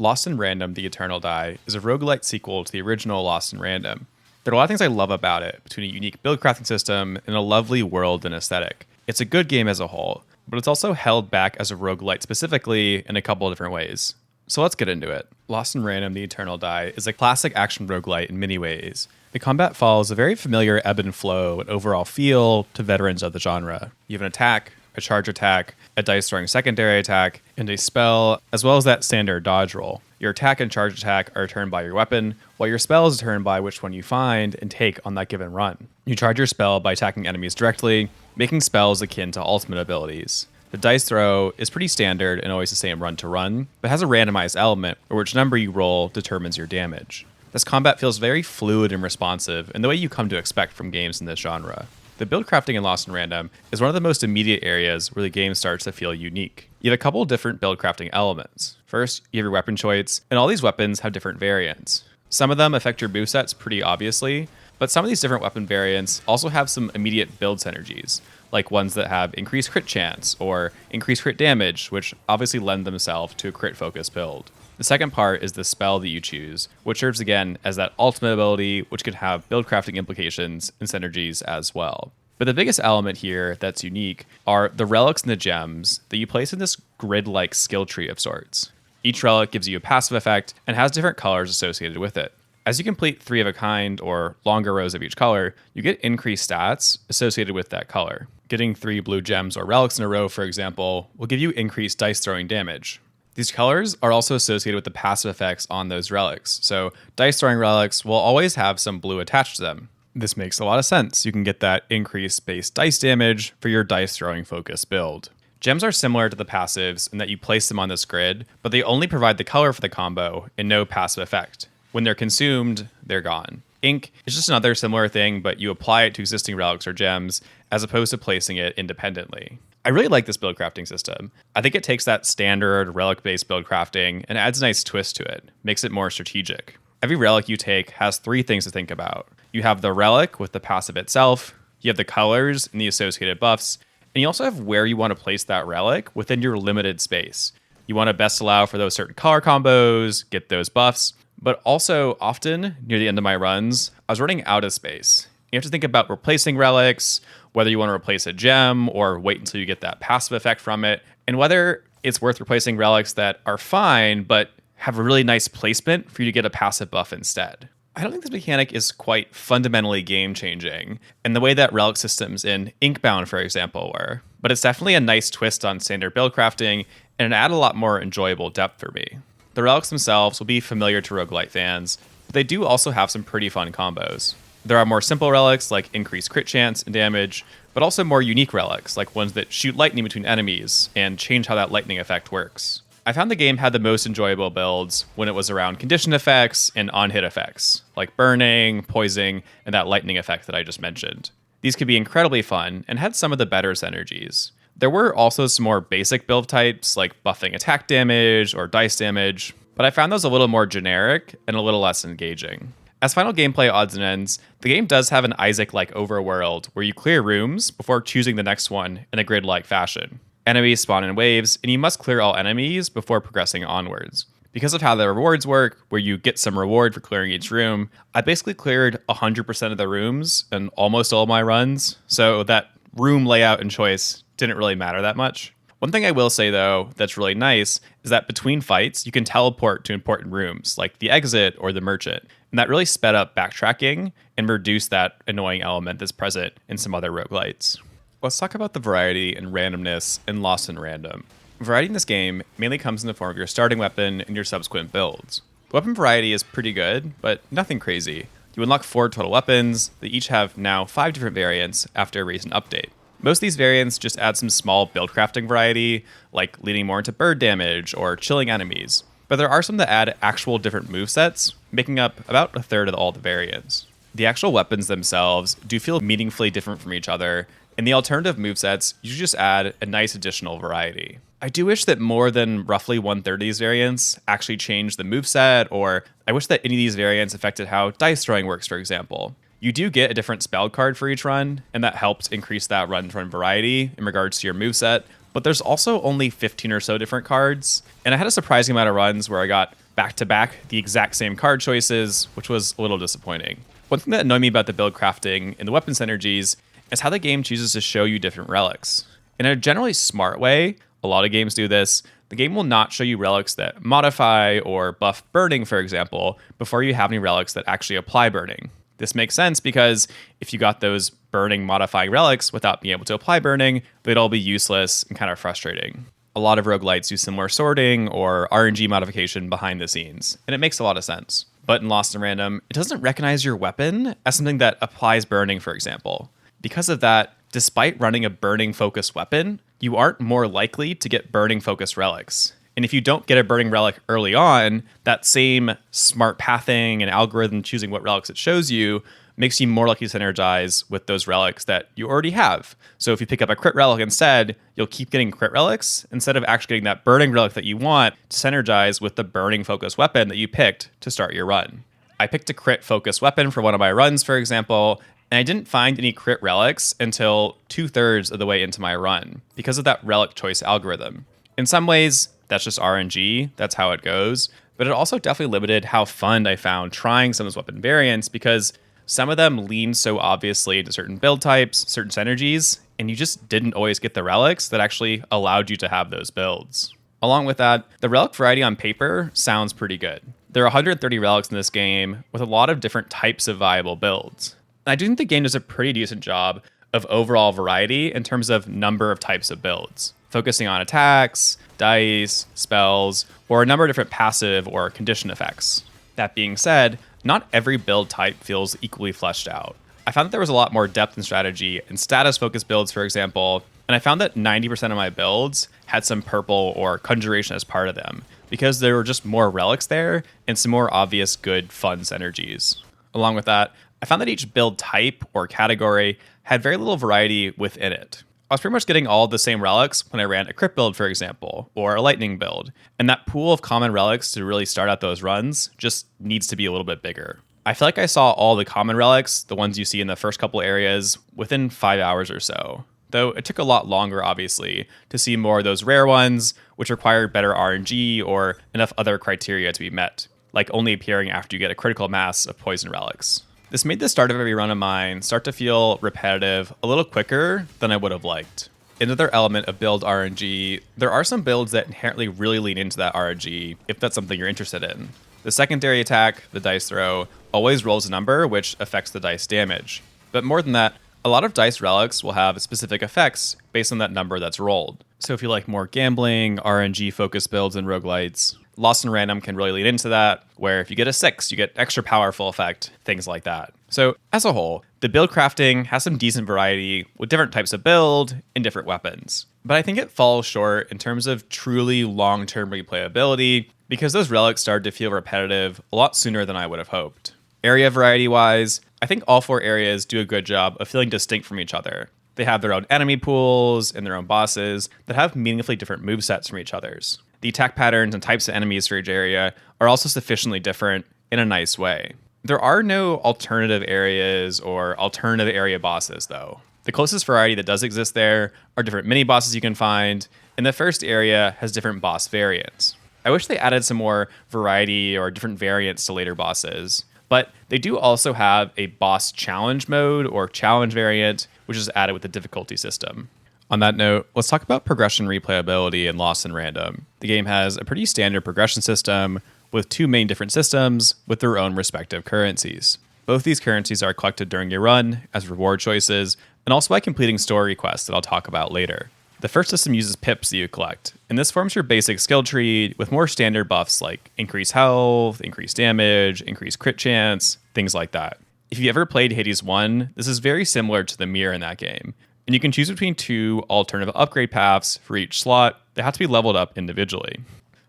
Lost in Random: The Eternal Die is a roguelite sequel to the original Lost in Random. There are a lot of things I love about it, between a unique build crafting system and a lovely world and aesthetic. It's a good game as a whole, but it's also held back as a roguelite specifically in a couple of different ways. So let's get into it. Lost in Random: The Eternal Die is a classic action roguelite in many ways. The combat follows a very familiar ebb and flow and overall feel to veterans of the genre. You have an attack, a charge attack, a dice-throwing secondary attack, and a spell, as well as that standard dodge roll. Your attack and charge attack are determined by your weapon, while your spell is determined by which one you find and take on that given run. You charge your spell by attacking enemies directly, making spells akin to ultimate abilities. The dice throw is pretty standard and always the same run to run, but has a randomized element where which number you roll determines your damage. This combat feels very fluid and responsive in the way you come to expect from games in this genre. The build crafting in Lost in Random is one of the most immediate areas where the game starts to feel unique. You have a couple different build crafting elements. First, you have your weapon choice, and all these weapons have different variants. Some of them affect your movesets pretty obviously, but some of these different weapon variants also have some immediate build synergies, like ones that have increased crit chance or increased crit damage, which obviously lend themselves to a crit focused build. The second part is the spell that you choose, which serves again as that ultimate ability, which can have build crafting implications and synergies as well. But the biggest element here that's unique are the relics and the gems that you place in this grid-like skill tree of sorts. Each relic gives you a passive effect and has different colors associated with it. As you complete 3 of a kind or longer rows of each color, you get increased stats associated with that color. Getting 3 blue gems or relics in a row, for example, will give you increased dice throwing damage. These colors are also associated with the passive effects on those relics, so dice throwing relics will always have some blue attached to them. This makes a lot of sense. You can get that increased base dice damage for your dice throwing focus build. Gems are similar to the passives in that you place them on this grid, but they only provide the color for the combo and no passive effect. When they're consumed, they're gone. Ink is just another similar thing, but you apply it to existing relics or gems as opposed to placing it independently. I really like this build crafting system. I think it takes that standard relic-based build crafting and adds a nice twist to it, makes it more strategic. Every relic you take has 3 things to think about. You have the relic with the passive itself, you have the colors and the associated buffs, and you also have where you want to place that relic within your limited space. You want to best allow for those certain color combos, get those buffs, but also often near the end of my runs, I was running out of space. You have to think about replacing relics, whether you want to replace a gem or wait until you get that passive effect from it, and whether it's worth replacing relics that are fine but have a really nice placement for you to get a passive buff instead. I don't think this mechanic is quite fundamentally game-changing in the way that relic systems in Inkbound, for example, were, but it's definitely a nice twist on standard build crafting and it added a lot more enjoyable depth for me. The relics themselves will be familiar to roguelite fans, but they do also have some pretty fun combos. There are more simple relics like increased crit chance and damage, but also more unique relics like ones that shoot lightning between enemies and change how that lightning effect works. I found the game had the most enjoyable builds when it was around condition effects and on-hit effects, like burning, poisoning, and that lightning effect that I just mentioned. These could be incredibly fun and had some of the better synergies. There were also some more basic build types like buffing attack damage or dice damage, but I found those a little more generic and a little less engaging. As final gameplay odds and ends, the game does have an Isaac-like overworld where you clear rooms before choosing the next one in a grid-like fashion. Enemies spawn in waves, and you must clear all enemies before progressing onwards. Because of how the rewards work, where you get some reward for clearing each room, I basically cleared 100% of the rooms in almost all my runs, so that room layout and choice didn't really matter that much. One thing I will say, though, that's really nice is that between fights, you can teleport to important rooms, like the exit or the merchant, and that really sped up backtracking and reduced that annoying element that's present in some other roguelites. Let's talk about the variety and randomness in Lost in Random. Variety in this game mainly comes in the form of your starting weapon and your subsequent builds. The weapon variety is pretty good, but nothing crazy. You unlock 4 total weapons that each have now 5 different variants after a recent update. Most of these variants just add some small build crafting variety, like leaning more into bird damage or chilling enemies. But there are some that add actual different movesets, making up about 1/3 of all the variants. The actual weapons themselves do feel meaningfully different from each other, and the alternative movesets usually just add a nice additional variety. I do wish that more than roughly 1/3 of these variants actually changed the moveset, or I wish that any of these variants affected how dice throwing works, for example. You do get a different spell card for each run, and that helps increase that run-to-run variety in regards to your moveset, but there's also only 15 or so different cards, and I had a surprising amount of runs where I got back-to-back the exact same card choices, which was a little disappointing. One thing that annoyed me about the build crafting and the weapon synergies is how the game chooses to show you different relics. In a generally smart way, a lot of games do this, the game will not show you relics that modify or buff burning, for example, before you have any relics that actually apply burning. This makes sense because if you got those burning modifying relics without being able to apply burning, they'd all be useless and kind of frustrating. A lot of roguelites use similar sorting or RNG modification behind the scenes, and it makes a lot of sense. But in Lost in Random, it doesn't recognize your weapon as something that applies burning, for example. Because of that, despite running a burning-focused weapon, you aren't more likely to get burning-focused relics. And if you don't get a burning relic early on, that same smart pathing and algorithm choosing what relics it shows you makes you more likely to synergize with those relics that you already have. So if you pick up a crit relic instead, you'll keep getting crit relics instead of actually getting that burning relic that you want to synergize with the burning focused weapon that you picked to start your run. I picked a crit focused weapon for one of my runs, for example, and I didn't find any crit relics until 2/3 of the way into my run because of that relic choice algorithm. In some ways, that's just RNG, that's how it goes, but it also definitely limited how fun I found trying some of those weapon variants because some of them lean so obviously into certain build types, certain synergies, and you just didn't always get the relics that actually allowed you to have those builds. Along with that, the relic variety on paper sounds pretty good. There are 130 relics in this game with a lot of different types of viable builds. And I do think the game does a pretty decent job of overall variety in terms of number of types of builds, focusing on attacks, dice, spells, or a number of different passive or condition effects. That being said, not every build type feels equally fleshed out. I found that there was a lot more depth and strategy in status-focused builds, for example, and I found that 90% of my builds had some purple or conjuration as part of them, because there were just more relics there and some more obvious good, fun synergies. Along with that, I found that each build type or category had very little variety within it. I was pretty much getting all the same relics when I ran a crit build, for example, or a lightning build. And that pool of common relics to really start out those runs just needs to be a little bit bigger. I feel like I saw all the common relics, the ones you see in the first couple areas, within 5 hours or so. Though it took a lot longer, obviously, to see more of those rare ones, which required better RNG or enough other criteria to be met, like only appearing after you get a critical mass of poison relics. This made the start of every run of mine start to feel repetitive a little quicker than I would have liked. Another element of build RNG, there are some builds that inherently really lean into that RNG if that's something you're interested in. The secondary attack, the dice throw, always rolls a number which affects the dice damage. But more than that, a lot of dice relics will have specific effects based on that number that's rolled. So if you like more gambling, RNG focused builds and roguelites, Lost in Random can really lead into that, where if you get a 6, you get extra powerful effect, things like that. So as a whole, the build crafting has some decent variety with different types of build and different weapons. But I think it falls short in terms of truly long-term replayability because those relics started to feel repetitive a lot sooner than I would have hoped. Area variety-wise, I think all 4 areas do a good job of feeling distinct from each other. They have their own enemy pools and their own bosses that have meaningfully different movesets from each other's. The attack patterns and types of enemies for each area are also sufficiently different in a nice way. There are no alternative areas or alternative area bosses, though. The closest variety that does exist there are different mini-bosses you can find, and the first area has different boss variants. I wish they added some more variety or different variants to later bosses, but they do also have a boss challenge mode or challenge variant, which is added with the difficulty system. On that note, let's talk about progression replayability in Lost in Random. The game has a pretty standard progression system with 2 main different systems with their own respective currencies. Both these currencies are collected during your run as reward choices and also by completing story quests that I'll talk about later. The first system uses pips that you collect, and this forms your basic skill tree with more standard buffs like increased health, increased damage, increased crit chance, things like that. If you ever played Hades 1, this is very similar to the mirror in that game. And you can choose between 2 alternative upgrade paths for each slot that have to be leveled up individually.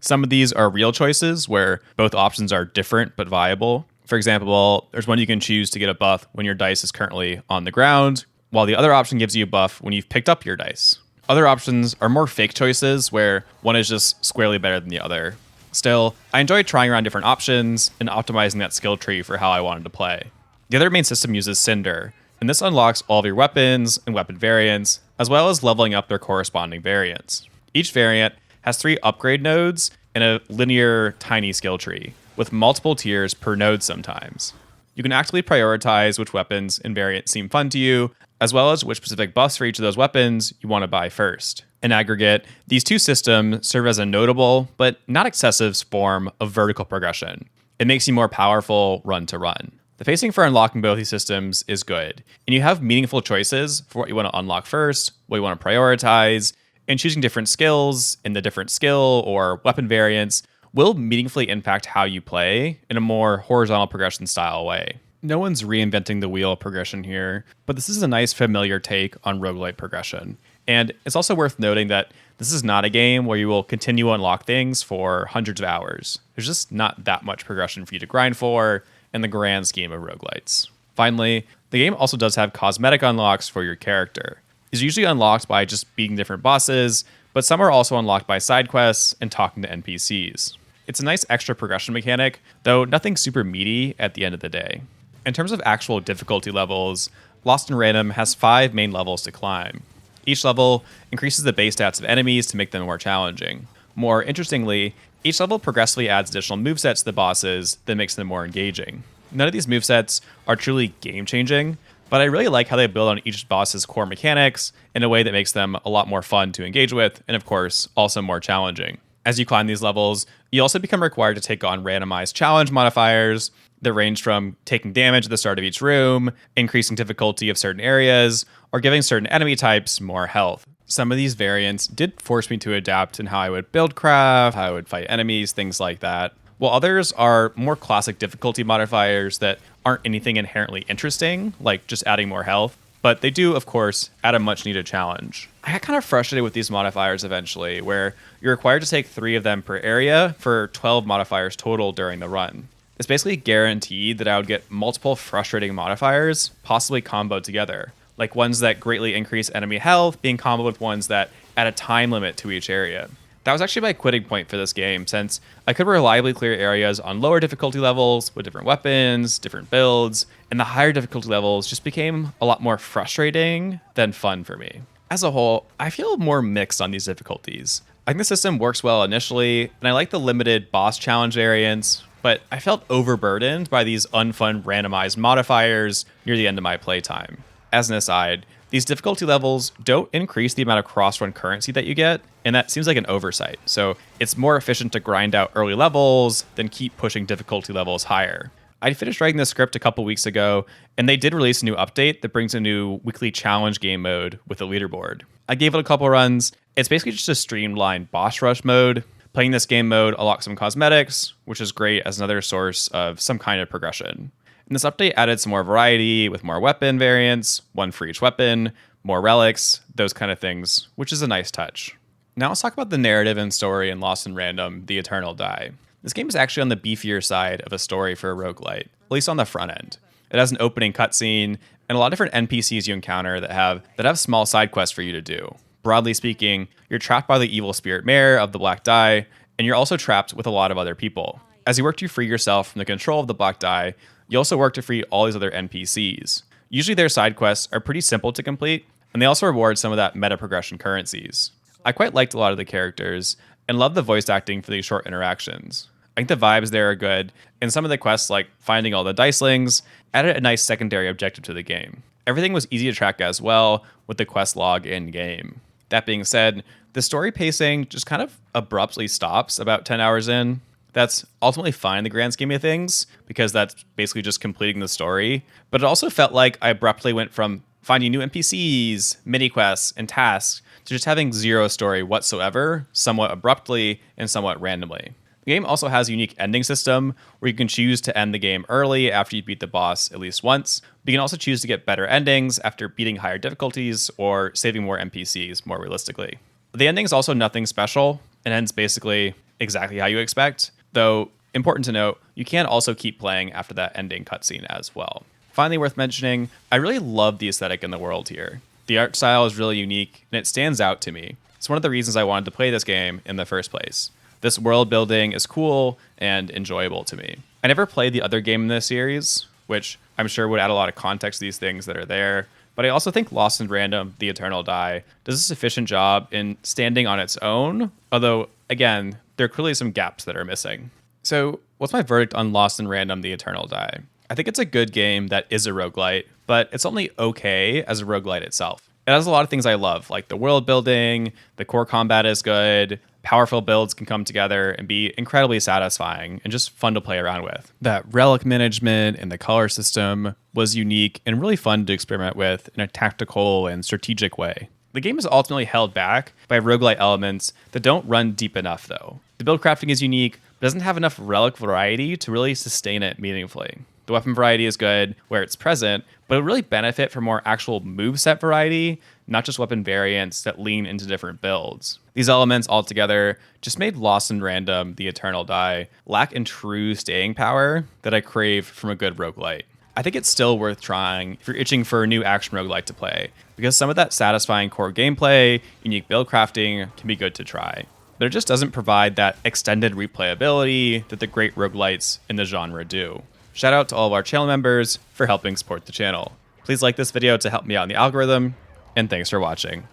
Some of these are real choices where both options are different but viable. For example, there's one you can choose to get a buff when your dice is currently on the ground, while the other option gives you a buff when you've picked up your dice. Other options are more fake choices where one is just squarely better than the other. Still, I enjoy trying around different options and optimizing that skill tree for how I wanted to play. The other main system uses Cinder, and this unlocks all of your weapons and weapon variants, as well as leveling up their corresponding variants. Each variant has 3 upgrade nodes in a linear, tiny skill tree, with multiple tiers per node sometimes. You can actively prioritize which weapons and variants seem fun to you, as well as which specific buffs for each of those weapons you want to buy first. In aggregate, these two systems serve as a notable, but not excessive, form of vertical progression. It makes you more powerful run to run. The pacing for unlocking both these systems is good, and you have meaningful choices for what you want to unlock first, what you want to prioritize, and choosing different skills in the different skill or weapon variants will meaningfully impact how you play in a more horizontal progression style way. No one's reinventing the wheel progression here, but this is a nice familiar take on roguelite progression. And it's also worth noting that this is not a game where you will continue to unlock things for hundreds of hours. There's just not that much progression for you to grind for in the grand scheme of roguelites. Finally, the game also does have cosmetic unlocks for your character. These are usually unlocked by just beating different bosses, but some are also unlocked by side quests and talking to NPCs. It's a nice extra progression mechanic, though nothing super meaty at the end of the day. In terms of actual difficulty levels, Lost in Random has 5 main levels to climb. Each level increases the base stats of enemies to make them more challenging. More interestingly, each level progressively adds additional movesets to the bosses that makes them more engaging. None of these movesets are truly game-changing, but I really like how they build on each boss's core mechanics in a way that makes them a lot more fun to engage with, and of course, also more challenging. As you climb these levels, you also become required to take on randomized challenge modifiers that range from taking damage at the start of each room, increasing difficulty of certain areas, or giving certain enemy types more health. Some of these variants did force me to adapt in how I would build craft, how I would fight enemies, things like that, while others are more classic difficulty modifiers that aren't anything inherently interesting, like just adding more health. But they do, of course, add a much needed challenge. I got kind of frustrated with these modifiers eventually, where you're required to take 3 of them per area for 12 modifiers total during the run. It's basically guaranteed that I would get multiple frustrating modifiers, possibly comboed together, like ones that greatly increase enemy health being comboed with ones that add a time limit to each area. That was actually my quitting point for this game, since I could reliably clear areas on lower difficulty levels with different weapons, different builds, and the higher difficulty levels just became a lot more frustrating than fun for me. As a whole, I feel more mixed on these difficulties. I think the system works well initially, and I like the limited boss challenge variants, but I felt overburdened by these unfun randomized modifiers near the end of my playtime. As an aside, these difficulty levels don't increase the amount of cross-run currency that you get, and that seems like an oversight. So it's more efficient to grind out early levels than keep pushing difficulty levels higher. I finished writing this script a couple weeks ago, and they did release a new update that brings a new weekly challenge game mode with a leaderboard. I gave it a couple runs. It's basically just a streamlined boss rush mode. Playing this game mode unlocks some cosmetics, which is great as another source of some kind of progression. And this update added some more variety with more weapon variants, one for each weapon, more relics, those kind of things, which is a nice touch. Now let's talk about the narrative and story in Lost in Random, The Eternal Die. This game is actually on the beefier side of a story for a roguelite, at least on the front end. It has an opening cutscene and a lot of different NPCs you encounter that have small side quests for you to do. Broadly speaking, you're trapped by the evil spirit mayor of the Black Die, and you're also trapped with a lot of other people. As you work to free yourself from the control of the Black Die, you also work to free all these other NPCs. Usually their side quests are pretty simple to complete, and they also reward some of that meta progression currencies. I quite liked a lot of the characters, and loved the voice acting for these short interactions. I think the vibes there are good, and some of the quests, like finding all the dicelings, added a nice secondary objective to the game. Everything was easy to track as well, with the quest log in-game. That being said, the story pacing just kind of abruptly stops about 10 hours in. That's ultimately fine in the grand scheme of things, because that's basically just completing the story. But it also felt like I abruptly went from finding new NPCs, mini-quests, and tasks to just having zero story whatsoever, somewhat abruptly and somewhat randomly. The game also has a unique ending system where you can choose to end the game early after you beat the boss at least once, but you can also choose to get better endings after beating higher difficulties or saving more NPCs more realistically. The ending is also nothing special and ends basically exactly how you expect, though important to note, you can also keep playing after that ending cutscene as well. Finally, worth mentioning, I really love the aesthetic in the world here. The art style is really unique and it stands out to me. It's one of the reasons I wanted to play this game in the first place. This world building is cool and enjoyable to me. I never played the other game in this series, which I'm sure would add a lot of context to these things that are there, but I also think Lost in Random, The Eternal Die, does a sufficient job in standing on its own, although, again, there are clearly some gaps that are missing. So what's my verdict on Lost in Random: The Eternal Die? I think it's a good game that is a roguelite, but it's only okay as a roguelite itself. It has a lot of things I love, like the world building, the core combat is good, powerful builds can come together and be incredibly satisfying and just fun to play around with. That relic management and the color system was unique and really fun to experiment with in a tactical and strategic way. The game is ultimately held back by roguelite elements that don't run deep enough, though. The build crafting is unique, but doesn't have enough relic variety to really sustain it meaningfully. The weapon variety is good where it's present, but it would really benefit from more actual moveset variety, not just weapon variants that lean into different builds. These elements altogether just made Lost in Random: The Eternal Die lack in true staying power that I crave from a good roguelite. I think it's still worth trying if you're itching for a new action roguelite to play, because some of that satisfying core gameplay, unique build crafting can be good to try. But it just doesn't provide that extended replayability that the great roguelites in the genre do. Shout out to all of our channel members for helping support the channel. Please like this video to help me out in the algorithm, and thanks for watching.